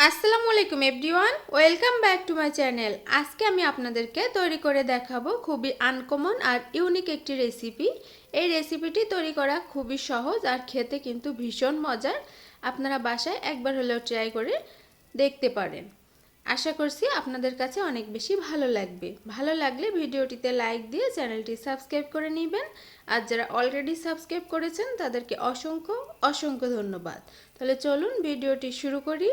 আসসালামু আলাইকুম everyone, welcome back to my channel. আজকে আমি আপনাদেরকে তৈরি করে দেখাবো খুবই আনকমন আর ইউনিক একটি রেসিপি। এই রেসিপিটি তৈরি করা খুবই সহজ আর খেতে কিন্তু ভীষণ মজার। আপনারা বাসায় একবার হলেও ট্রাই করে দেখতে পারেন। আশা করছি আপনাদের কাছে অনেক বেশি ভালো লাগবে। ভালো লাগলে ভিডিওটিতে লাইক দিয়ে চ্যানেলটি সাবস্ক্রাইব করে নেবেন। আর যারা অলরেডি সাবস্ক্রাইব করেছেন তাদেরকে অসংখ্য অসংখ্য ধন্যবাদ। তাহলে চলুন ভিডিওটি শুরু করি।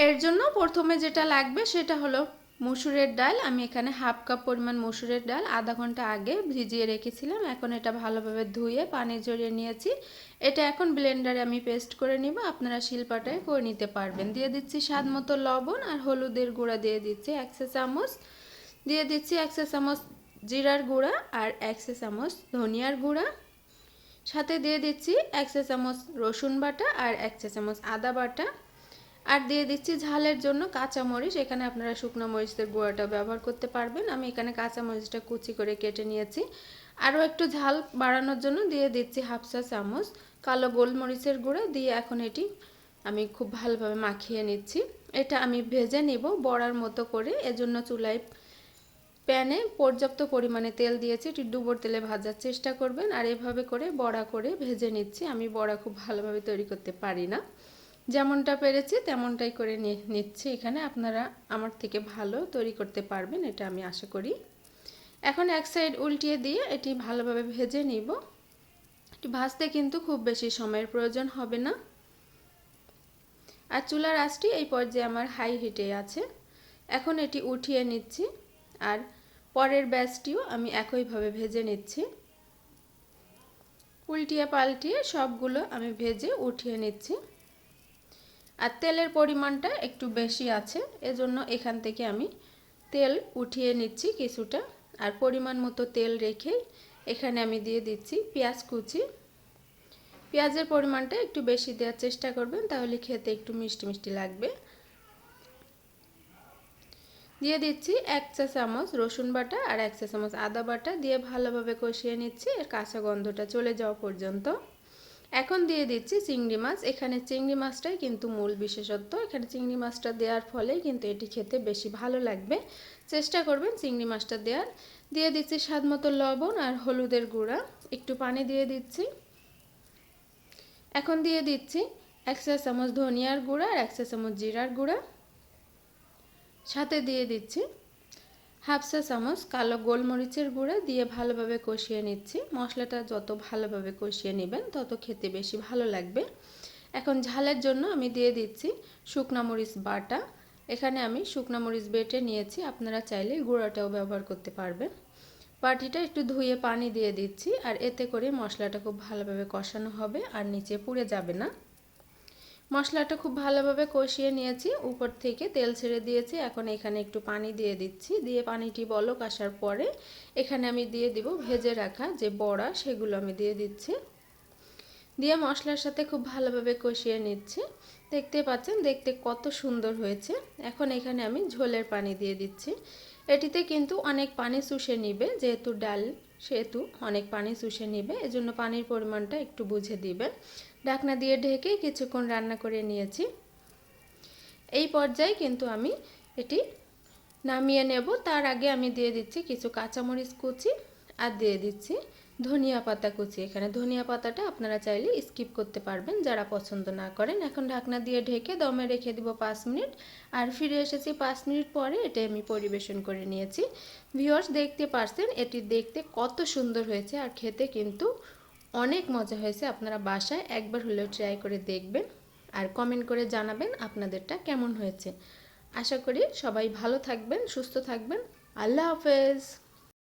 এর জন্য প্রথমে যেটা লাগবে সেটা হলো মসুরের ডাল। আমি এখানে হাফ কাপ পরিমাণ মসুরের ডাল আধা ঘন্টা আগে ভিজিয়ে রেখেছিলাম। এখন এটা ভালোভাবে ধুয়ে পানি ঝরিয়ে নিয়েছি। এটা এখন ব্লেন্ডারে আমি পেস্ট করে নিব। আপনারা শিলপাটায় করে নিতে পারবেন। দিয়ে দিচ্ছি স্বাদ মতো লবণ আর হলুদের গুঁড়া দিয়ে দিচ্ছি 1 চা চামচ। দিয়ে দিচ্ছি 1 চা চামচ জিরার গুঁড়া আর 1 চা চামচ ধনিয়ার গুঁড়া। সাথে দিয়ে দিচ্ছি 1 চা চামচ রসুন বাটা আর 1 চা চামচ আদা বাটা। আর দিয়ে দিচ্ছি ঝালের জন্য কাঁচামরিচ। এখানে আপনারা শুকনো মরিচের গুঁড়াটা ব্যবহার করতে পারবেন। আমি এখানে কাঁচামরিচটা কুচি করে কেটে নিয়েছি। আরও একটু ঝাল বাড়ানোর জন্য দিয়ে দিচ্ছি হাফ চা চামচ কালো গোলমরিচের গুঁড়া দিয়ে এখন এটি আমি খুব ভালোভাবে মাখিয়ে নিচ্ছি। এটা আমি ভেজে নিব বড়ার মতো করে। এজন্য চুলায় প্যানে পর্যাপ্ত পরিমাণে তেল দিয়েছি। এটি ডুবোর তেলে ভাজার চেষ্টা করবেন। আর এভাবে করে বড়া করে ভেজে নিচ্ছি। আমি বড়া খুব ভালোভাবে তৈরি করতে পারি না, যেমনটা পেরেছি তেমনটাই করে নিচ্ছি। এখানে আপনারা আমার থেকে ভালো তৈরি করতে পারবেন, এটা আমি আশা করি। এখন এক সাইড উল্টিয়ে দিয়ে এটি ভালোভাবে ভেজে নিব। এটি ভাজতে কিন্তু খুব বেশি সময়ের প্রয়োজন হবে না। আর চুলার আঁচটি এই পর্যায়ে আমার হাই হিটে আছে। এখন এটি উঠিয়ে নিচ্ছি। আর পরের ব্যাচটিও আমি একইভাবে ভেজে নিচ্ছি। উল্টিয়ে পাল্টিয়ে সবগুলো আমি ভেজে উঠিয়ে নিচ্ছি। আর তেলের পরিমাণটা একটু বেশি আছে, এজন্য এখান থেকে আমি তেল উঠিয়ে নিচ্ছি কিছুটা। আর পরিমাণ মতো তেল রেখে এখানে আমি দিয়ে দিচ্ছি পেঁয়াজ কুচি। পেঁয়াজের পরিমাণটা একটু বেশি দেওয়ার চেষ্টা করবেন, তাহলে খেতে একটু মিষ্টি মিষ্টি লাগবে। দিয়ে দিচ্ছি 1 চা চামচ রসুন বাটা আর 1 চা চামচ আদা বাটা দিয়ে ভালোভাবে কষিয়ে নিচ্ছি এর কাঁচা গন্ধটা চলে যাওয়া পর্যন্ত। এখন দিয়ে দিচ্ছি চিংড়ি মাছ। এখানে চিংড়ি মাছটাই কিন্তু মূল বিশেষত্ব। এখানে চিংড়ি মাছটা দেওয়ার ফলে কিন্তু এটি খেতে বেশি ভালো লাগবে। চেষ্টা করবেন চিংড়ি মাছটা দেওয়ার। দিয়ে দিচ্ছি স্বাদ মতো লবণ আর হলুদের গুঁড়া। একটু পানি দিয়ে দিচ্ছি। এখন দিয়ে দিচ্ছি 1 চা চামচ ধনিয়ার গুঁড়া আর 1 চা চামচ জিরার গুঁড়া। সাথে দিয়ে দিচ্ছি হাফ চা চামচ কালো গোলমরিচের গুঁড়া দিয়ে ভালোভাবে কষিয়ে নিচ্ছি। মশলাটা যত ভালোভাবে কষিয়ে নেবেন তত খেতে বেশি ভালো লাগবে। এখন ঝালের জন্য আমি দিয়ে দিচ্ছি শুকনো মরিচ বাটা। এখানে আমি শুকনো মরিচ বেটে নিয়েছি, আপনারা চাইলে গুঁড়াটাও ব্যবহার করতে পারবেন। বাটিটা একটু ধুয়ে পানি দিয়ে দিচ্ছি। আর এতে করে মশলাটা খুব ভালোভাবে কষানো হবে আর নিচে পুড়ে যাবে না। মশলাটা খুব ভালোভাবে কষিয়ে নিয়েছি, উপর থেকে তেল ছেড়ে দিয়েছি। এখন এখানে একটু পানি দিয়ে দিচ্ছি। দিয়ে পানিটি বলক আসার পরে এখানে আমি দিয়ে দিব ভেজে রাখা যে বড়া, সেগুলো আমি দিয়ে দিচ্ছি। দিয়ে মশলার সাথে খুব ভালোভাবে কষিয়ে নিচ্ছি। দেখতে পাচ্ছেন দেখতে কত সুন্দর হয়েছে। এখন এখানে আমি ঝোলের পানি দিয়ে দিচ্ছি। এটিতে কিন্তু অনেক পানি শুষে নিবে, যেহেতু ডাল সেহেতু অনেক পানি শুষে নিবে, এজন্য পানির পরিমাণটা একটু বুঝে দিবেন। ঢাকনা দিয়ে ঢেকে কিছুক্ষণ রান্না করে নিয়েছি। এই পর্যায়ে কিন্তু আমি এটি নামিয়ে নেব। তার আগে আমি দিয়ে দিচ্ছি কিছু কাঁচামরিচ কুচি আর দিয়ে দিচ্ছি ধনিয়া পাতা কুচি। এখানে ধনিয়া পাতাটা আপনারা চাইলে স্কিপ করতে পারবেন যারা পছন্দ না করেন। এখন ঢাকনা দিয়ে ঢেকে দমে রেখে দিব 5 মিনিট। আর ফিরে এসেছি 5 মিনিট পরে। এটা আমি পরিবেশন করে নিয়েছি। ভিউয়ার্স দেখতে পারছেন এটি দেখতে কত সুন্দর হয়েছে আর খেতে কিন্তু অনেক মজা হয়েছে। আপনারা বাসায় একবার হলেও ট্রাই করে দেখবেন আর কমেন্ট করে জানাবেন আপনাদেরটা কেমন হয়েছে। আশা করি সবাই ভালো থাকবেন, সুস্থ থাকবেন। আল্লাহ হাফেজ।